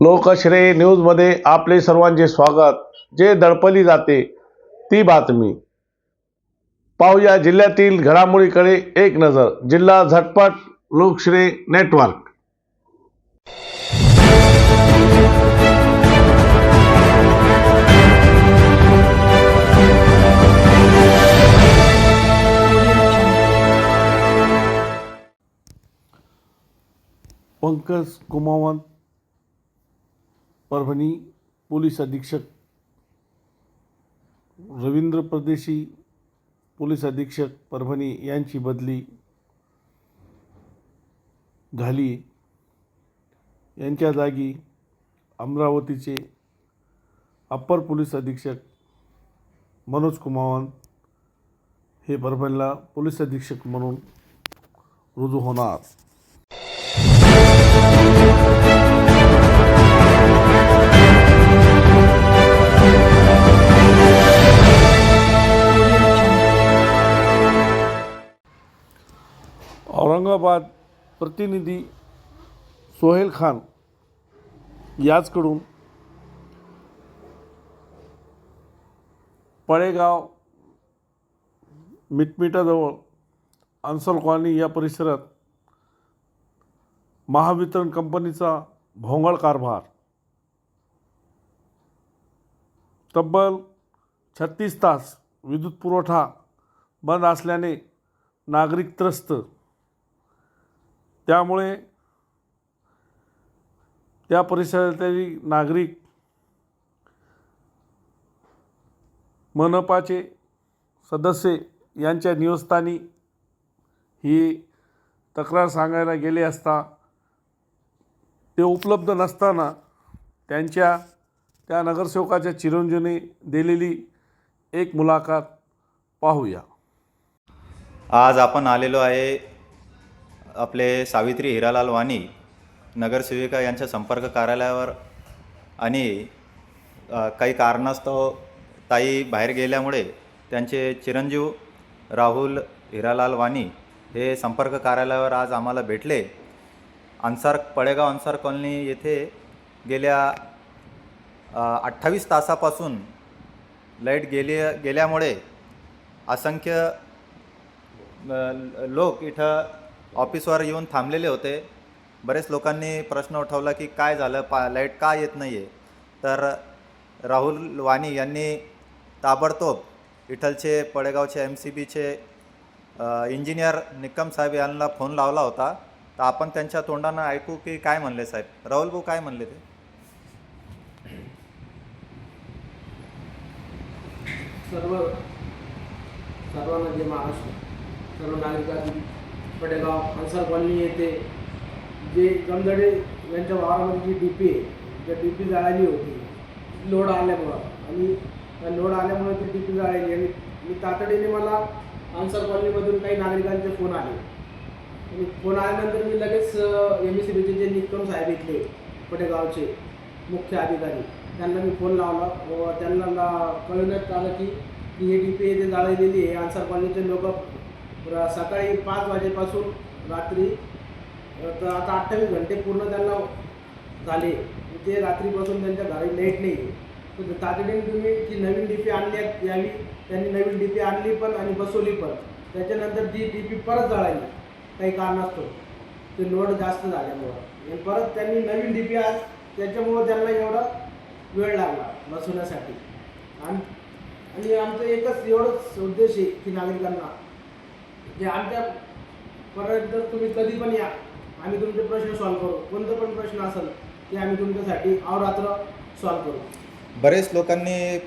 लोकश्रेय न्यूजमध्ये आपले सर्वांचे स्वागत. जे दडपली जाते ती बातमी पाहूया. जिल्ह्यातील घडामोडीकडे एक नजर. जिल्हा झटपट लोकश्रेय नेटवर्क. पंकज कुमावत, परभणी पोलीस अधीक्षक, रवींद्र परदेशी पोलीस अधीक्षक परभणी यांची बदली झाली. यांच्या जागी अमरावतीचे अप्पर पोलीस अधीक्षक मनोज कुमावत हे परभणीला पोलीस अधीक्षक म्हणून रुजू होणार. औरंगाबाद प्रतिनिधी सोहेल खान याचकडून पळेगाव मिटमिटाजवळ अन्सर कॉलनी या परिसरात महावितरण कंपनीचा भोंगळ कारभार, तब्बल 36 तास विद्युत पुरवठा बंद असल्याने नागरिक त्रस्त. त्यामुळे त्या परिसरातील नागरिक मनपाचे सदस्य यांच्या निवासस्थानी ही तक्रार सांगायला गेले असता ते उपलब्ध नसताना त्या नगरसेवकाच्या चिरंजीवने दिलेली एक मुलाखत पाहूया. आज आपण आलेलो आहे आपले सावित्री हिरालाल वाणी नगरसेविका यांच्या संपर्क कार्यालयावर. आणि काही कारणास्तव ताई बाहेर गेल्यामुळे त्यांचे चिरंजीव राहुल हिरालाल वाणी हे संपर्क कार्यालयावर आज आम्हाला भेटले. पळेगाव अन्सार कॉलनी येथे गेल्या 28 तासापासून लाईट गेल्यामुळे असंख्य लोक इथं ऑफिसवर येऊन थांबलेले होते. बरेच लोकांनी प्रश्न उठवला की काय झालं, लाईट का येत नाही आहे. तर राहुल वाणी यांनी ताबडतोब इथलचे पळेगावचे MCBचे इंजिनियर निकम साहेब यांना फोन लावला होता. तर आपण त्यांच्या तोंडानं ऐकू की काय म्हणले साहेब. राहुल भाऊ काय म्हणले ते. सर्वांना जे महाराष्ट्र सर्व नागरिकांनी पळेगाव अन्सर कॉलनी येथे जे जमदडे यांच्या वावरामध्ये जी DP आहे त्या DP जाळली होती लोड आल्यामुळं. आणि त्या लोड आल्यामुळे ती DP जाळली आणि मी तातडीने मला अन्सर कॉलनीमधून काही नागरिकांचे फोन आले. आणि फोन आल्यानंतर मी लगेच MSCBचे जे निकम साहेब इथले पळेगावचे मुख्य अधिकारी त्यांना मी फोन लावला व त्यांना कळवण्यात आलं की ही DP येथे जाळलेली आहे. अन्सर कॉलनीचे लोक सकाळी 5 वाजेपासून रात्री तर आता 28 घंटे पूर्ण त्यांना झाले. ते रात्रीपासून त्यांच्या घरी लाईट नाही. तर तातडीने तुम्ही जी नवीन DP आणली यावी. त्यांनी नवीन DP आणली पण आणि बसवली पण. त्याच्यानंतर जी DP परत जळाली काही कारणास्तव ते लोड जास्त झाल्यामुळं आणि परत त्यांनी नवीन DP आज त्याच्यामुळं त्यांना एवढा वेळ लागला बसवण्यासाठी. आणि आमचं एकच एवढंच उद्देश आहे की नागरिकांना जे आमच्यापर्यंत तुम्ही कधी पण या, आम्ही तुमचे प्रश्न सॉल्व्ह करू. कोणतं पण प्रश्न असेल ते आम्ही तुमच्यासाठी अहोरात्र सॉल्व्ह करू. बरेच लोकांनी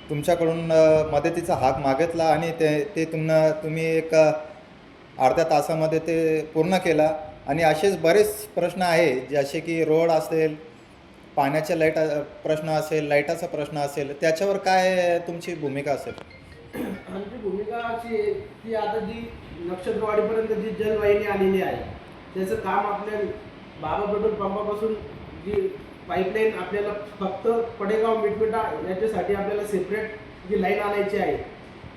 तुमच्याकडून मदतीचा हाक मागितला आणि ते तुम्ही एक अर्ध्या तासामध्ये ते पूर्ण केला. आणि असेच बरेच प्रश्न आहे जसे की रोड असेल, पाण्याच्या प्रश्न असेल, लाईटाचा प्रश्न असेल, त्याच्यावर काय तुमची भूमिका असेल. आमची भूमिका अशी आहे की आता जी नक्षत्रवाडीपर्यंत जी जलवाहिनी आलेली आहे त्याचं काम आपल्या बाबा पेट्रोल पंपापासून जी पाईपलाईन आपल्याला फक्त पळेगाव मिटमिटा याच्यासाठी आपल्याला सेपरेट जी लाईन आणायची आहे.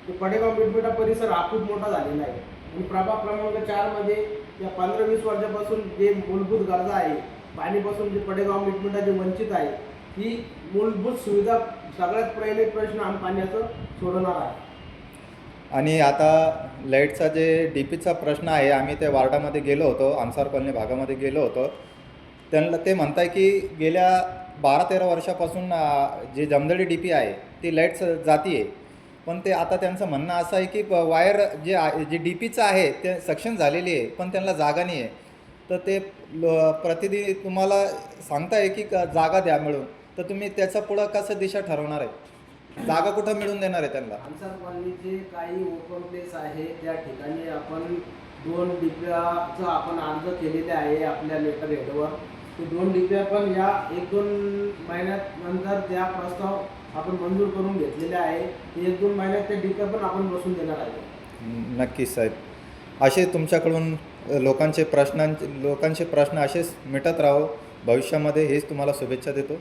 तो पळेगाव मिटमिटा परिसर हा खूप मोठा झालेला आहे. आणि प्रभाग क्रमांक 4 मध्ये या 15-20 वर्षापासून जे मूलभूत गरजा आहे पाणीपासून जे पडेगाव मिटमिटा जे वंचित आहे ही मूलभूत सुविधा सगळ्यात पहिले प्रश्न आम्ही पाण्याचं सोडवणार आहे. आणि आता लाईटचा जे डी पीचा प्रश्न आहे, आम्ही त्या वार्डामध्ये गेलो होतो, अन्सार कॉलनी भागामध्ये गेलो होतो. त्यांना ते म्हणताय की गेल्या 12-13 वर्षापासून जे जमदडी डी पी आहे ती लाईट जाती आहे. पण ते आता त्यांचं म्हणणं असं आहे की वायर जे डी पीचं आहे ते सक्षम झालेली आहे, पण त्यांना जागा नाही आहे. तर ते प्रतिनिधी तुम्हाला सांगताय की जागा द्या मिळून, तर तुम्ही त्याच्या पुढं कसं दिशा ठरवणार आहे? जागा कुठं मिळून देणार आहे त्यांना? अन्सार कॉलनीचे काही ओपन प्लेस आहे त्या ठिकाणी आपण 2 डिप्याचा आपण अर्ज केलेले आहे आपल्या लेटर हेडवर. ते 2 डिप्या पण या 1-2 महिन्यात नंतर त्या प्रस्ताव आपण मंजूर करून घेतलेले आहे. 1-2 महिन्यात त्या डिप्या पण आपण बसून देणार आहे. नक्कीच साहेब. असे तुमच्याकडून लोकांचे प्रश्न असेच मिटत राहो भविष्यामध्ये, हेच तुम्हाला शुभेच्छा देतो.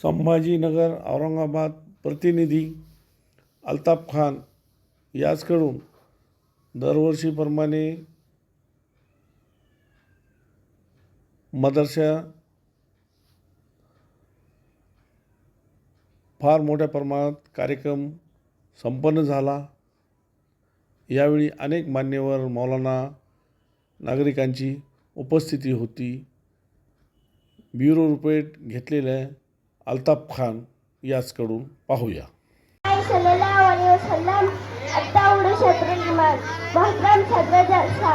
संभाजीनगर औरंगाबाद प्रतिनिधी अल्ताफ खान याचकडून दरवर्षीप्रमाणे मदरसा फार मोठ्या प्रमाणात कार्यक्रम संपन्न झाला. यावेळी अनेक मान्यवर मौलाना नागरिकांची उपस्थिती होती. ब्युरो रिपोर्ट घेतलेल्या अल्ताफ खान याचकडून पाहूया. सल्लल्लाहु अलैहि वसल्लम अत्ताउड़ शत्रुल ईमान मोहतरम सदर जलसा,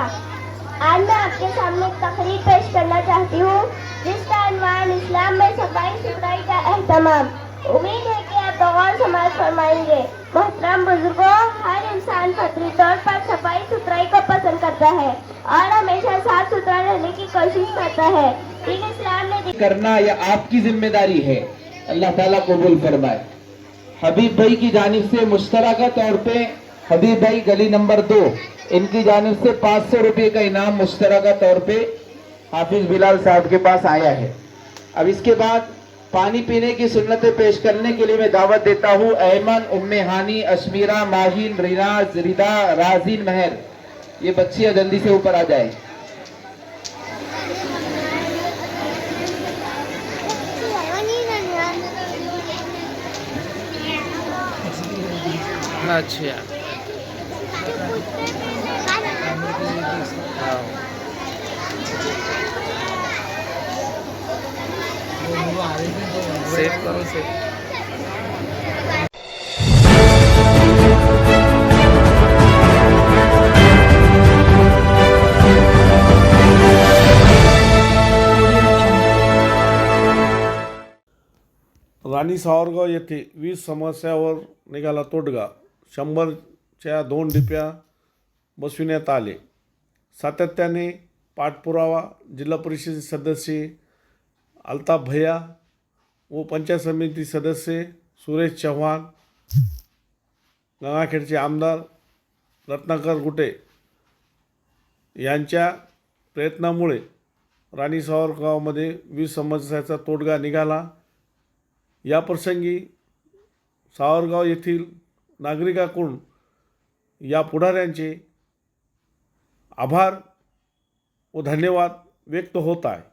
आज मैं आपके सामने एक तकरीर पेश करना चाहती हूँ जिसका अनवान इस्लाम में सफाई सुथराई का एहतमाम। उम्मीद है कि आप गौर समाज फरमाएंगे। मोहतरम बुजुर्गों, हर इंसान फतरी तौर पर सफाई सुथराई को पसंद करता है और हमेशा साफ सुथरा रहने की कोशिश करता है। दीन इस्लाम ने करना यह आपकी जिम्मेदारी है, अल्लाह ताला कबूल फरमाए। हबीब भाई की जानिब से मुश्तरका तौर पे हबीब भाई गली नंबर 2 इनकी जानिब से 500 रुपये का इनाम मुश्तरका तौर पे हाफिज बिलाल साहब के पास आया है। अब इसके बाद पानी पीने की सुन्नतें पेश करने के लिए मैं दावत देता हूँ ऐमन, उम्मे हानी, अशमीरा, माहिन, रिनाज, रिदा, राजीन, महर, ये बच्चियां जल्दी से ऊपर आ जाए। अच्छा सेव करो सेव. राणी सावरगाव येथे वीज समस्यावर निघाला तोडगा. 100च्या 2 डिप्या बसविण्यात आले. सातत्याने पाठपुरावा जिल्हा परिषद सदस्य अल्ताफ भैया व पंचायत समिती सदस्य सुरेश चव्हाण, गंगाखेडचे आमदार रत्नाकर गुटे यांच्या प्रयत्नामुळे राणी सावरगावमध्ये वीज समस्याचा तोडगा निघाला. या प्रसंगी सावरगाव येथील नागरिकांकडून या पुढाऱ्यांचे आभार व धन्यवाद व्यक्त होत आहे.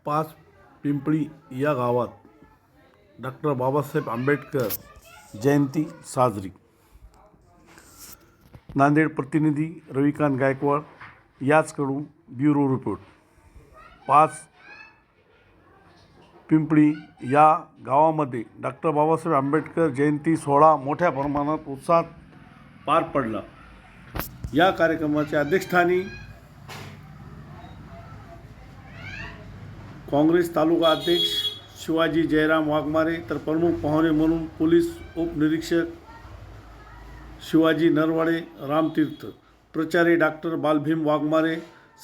पाच पिंपळी या गावात डॉक्टर बाबासाहेब आंबेडकर जयंती साजरी. नांदेड प्रतिनिधी रविकांत गायकवाड याचकडून ब्युरो रिपोर्ट. 5 पिंपळी या गावामध्ये डॉक्टर बाबासाहेब आंबेडकर जयंती सोहळा मोठ्या प्रमाणात उत्साहात पार पडला. या कार्यक्रमाच्या अध्यक्षस्थानी काँग्रेस तालुका अध्यक्ष शिवाजी जयराम वाघमारे, तर प्रमुख पाहुणे म्हणून पोलीस उपनिरीक्षक शिवाजी नरवाडे रामतीर्थ, प्रचारी डॉक्टर बालभीम वाघमारे,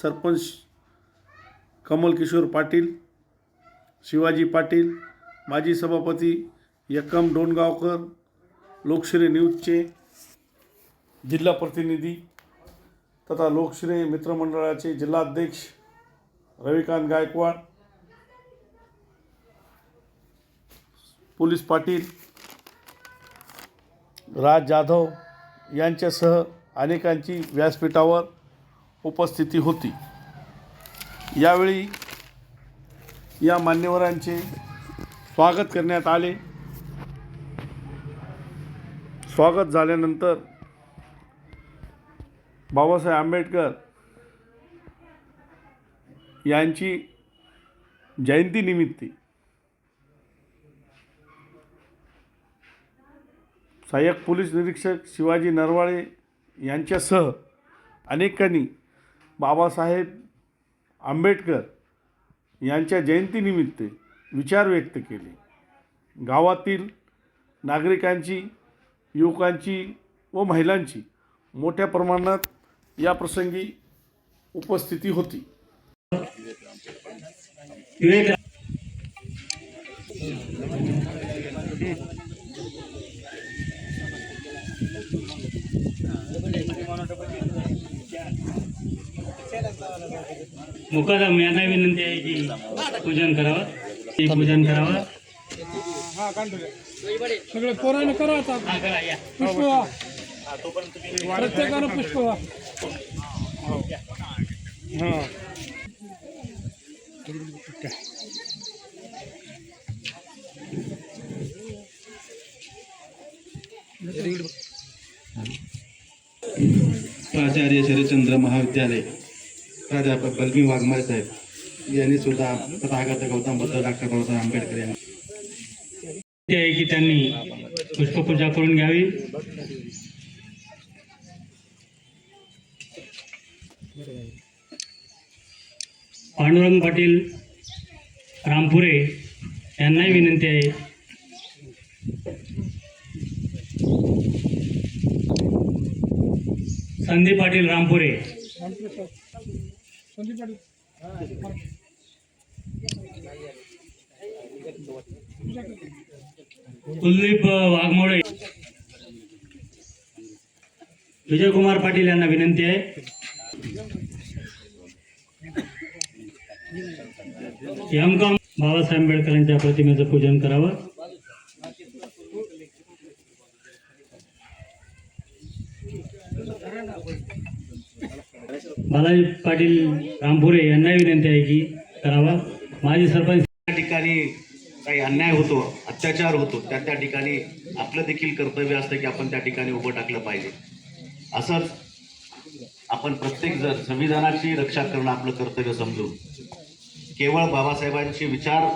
सरपंच कमलकिशोर पाटील, शिवाजी पाटील, माजी सभापती यक्कम डोणगावकर, लोकश्री न्यूजचे जिल्हा प्रतिनिधी तथा लोकश्री मित्रमंडळाचे जिल्हाध्यक्ष रविकांत गायकवाड, पोलीस पाटील राज जाधव यांच्यासह अनेकांची व्यासपीठावर उपस्थिती होती. यावेळी या मान्यवरांचे स्वागत करण्यात आले. स्वागत झाल्यानंतर बाबासाहेब आंबेडकर यांची जयंतीनिमित्त सहाय्यक पोलीस निरीक्षक शिवाजी नरवाळे यांच्यासह अनेकांनी बाबासाहेब आंबेडकर यांच्या जयंतीनिमित्त विचार व्यक्त केले. गावातील नागरिकांची, युवकांची व महिलांची मोठ्या प्रमाणात या प्रसंगी उपस्थिती होती. मुकादम यांना विनंती आहे की पूजन करावं. पूजन करावं. सगळे पोराने करा आता. पुष्प प्रत्येकानं पुष्प. प्राचार्य शरदचंद्र महाविद्यालय प्राध्यापक बलबीर वाघमारे साहेब यांनी सुद्धा तथागत गौतम बुद्ध डॉक्टर बाबासाहेब आंबेडकर यांना ते आहे की त्यांनी पुष्पपूजा करून घ्यावी. पांडुरंग पाटील रामपुरे यांनाही विनंती आहे. संदीप पाटील रामपुरे. संदीप पाटील कुलदीप वाघमोडे. विजयकुमार पाटील यांना विनंती आहे. एमकॉम बाबासाहेब आंबेडकरांच्या प्रतिमेचं पूजन करावं. बालाजी पाटील रामपुरे यांनाही विनंती आहे की करावा. माजी सरपंच. त्या ठिकाणी काही अन्याय होतो, अत्याचार होतो, त्या ठिकाणी आपलं देखील कर्तव्य असतं की आपण त्या ठिकाणी उभं टाकलं पाहिजे. असंच आपण प्रत्येक जण संविधानाची रक्षा करणं आपलं कर्तव्य समजून केवळ बाबासाहेबांचे विचार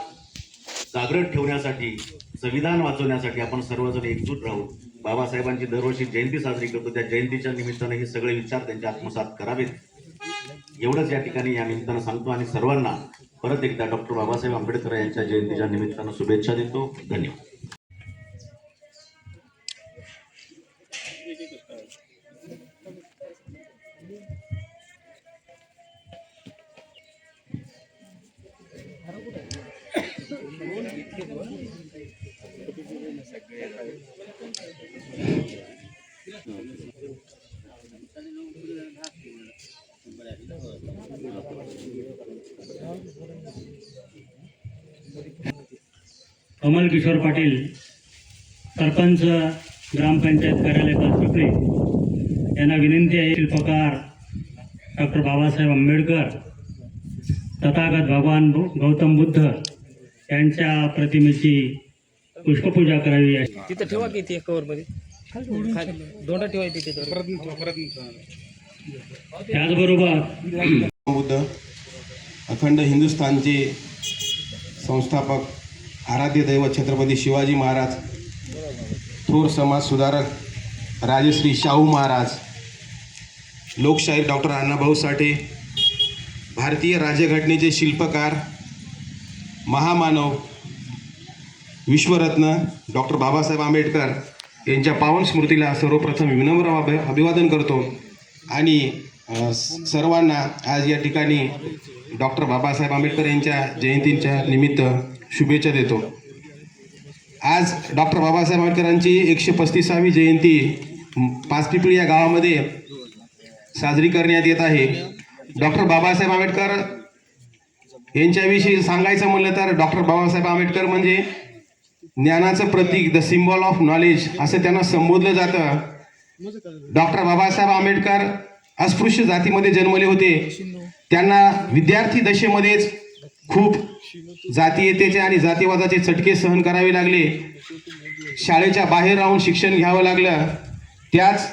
जागृत ठेवण्यासाठी, संविधान वाचवण्यासाठी आपण सर्वजण एकजूट राहू. बाबासाहेबांची दरवर्षी जयंती साजरी करतो. त्या जयंतीच्या निमित्तानं हे सगळे विचार त्यांच्या आत्मसात करावेत एवढंच या ठिकाणी या निमित्तानं सांगतो आणि सर्वांना परत एकदा डॉक्टर बाबासाहेब आंबेडकर यांच्या जयंतीच्या निमित्तानं शुभेच्छा देतो. धन्यवाद. कमल किशोर पाटील सरपंच ग्रामपंचायत कार्यालय पाचपिंपळे यांना विनंती आहे. शिल्पकार डॉक्टर बाबासाहेब आंबेडकर तथागत भगवान गौतम बुद्ध यांच्या प्रतिमेची पुष्पपूजा करावी. तिथं ठेवा की ते कवर मध्ये दोंडा ठेवा तिथे. त्याचबरोबर बुद्ध अखंड हिंदुस्थानचे संस्थापक आराध्य दैवत छत्रपती शिवाजी महाराज, थोर समाज सुधारक राजश्री शाहू महाराज, लोकशाहीर डॉक्टर अण्णाभाऊ साठे, भारतीय राज्यघटनेचे शिल्पकार महामानव विश्वरत्न डॉक्टर बाबासाहेब आंबेडकर यांच्या पावन स्मृतीला सर्वप्रथम विनम्र अभिवादन करतो आणि सर्वांना आज या ठिकाणी डॉक्टर बाबासाहेब आंबेडकर यांच्या जयंतीच्या निमित्त शुभेच्छा देतो. आज डॉक्टर बाबासाहेब आंबेडकरांची 135वी जयंती पाचपिपळी या गावामध्ये साजरी करण्यात येत आहे. डॉक्टर बाबासाहेब आंबेडकर यांच्याविषयी सांगायचं म्हणलं तर डॉक्टर बाबासाहेब आंबेडकर म्हणजे ज्ञानाचं प्रतीक, द सिम्बॉल ऑफ नॉलेज असं त्यांना संबोधलं जातं. डॉक्टर बाबासाहेब आंबेडकर अस्पृश्य जातीमध्ये जन्मले होते. त्यांना विद्यार्थी दशेमध्येच खूप जातीयतेचे आणि जातीवादाचे चटके सहन करावे लागले. शाळेच्या बाहेर राहून शिक्षण घ्यावं लागलं. त्याच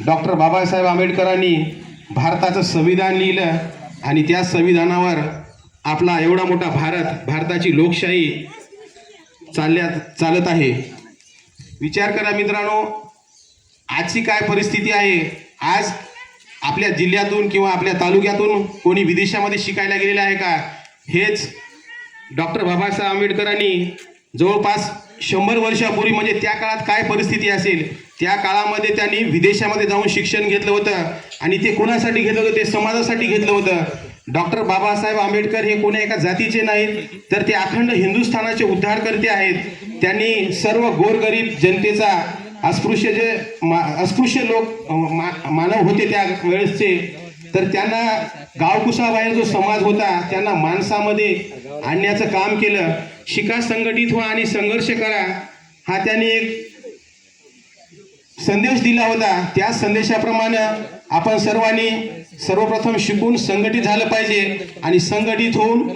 डॉक्टर बाबासाहेब आंबेडकरांनी भारताचं संविधान लिहिलं आणि त्या संविधानावर आपला एवढा मोठा भारताची लोकशाही चालत आहे. विचार करा मित्रांनो, आजची काय परिस्थिती आहे. आज आपल्या जिल्ह्यातून किंवा आपल्या तालुक्यातून कोणी विदेशामध्ये शिकायला गेलेलं आहे का? हेच डॉक्टर बाबासाहेब आंबेडकरांनी जवळपास 100 वर्षापूर्वी म्हणजे त्या काळात काय परिस्थिती असेल त्या काळामध्ये त्यांनी विदेशामध्ये जाऊन शिक्षण घेतलं होतं आणि ते कोणासाठी घेतलं होतं? ते समाजासाठी घेतलं होतं. डॉक्टर बाबासाहेब आंबेडकर हे कोण्या एका जातीचे नाहीत, तर ते अखंड हिंदुस्थानाचे उद्धारकर्ते आहेत. त्यांनी सर्व गोरगरीब जनतेचा अस्पृश्य लोक मानव होते त्या वेळेसचे, तर त्यांना गावकुसाबाहेर जो समाज होता त्यांना माणसामध्ये आणण्याचं काम केलं. शिका, संघटित व्हा आणि संघर्ष करा हा त्यांनी एक संदेश दिला होता. त्या संदेशाप्रमाणे आपण सर्वांनी सर्वप्रथम शिकून संघटित झालं पाहिजे आणि संघटित होऊन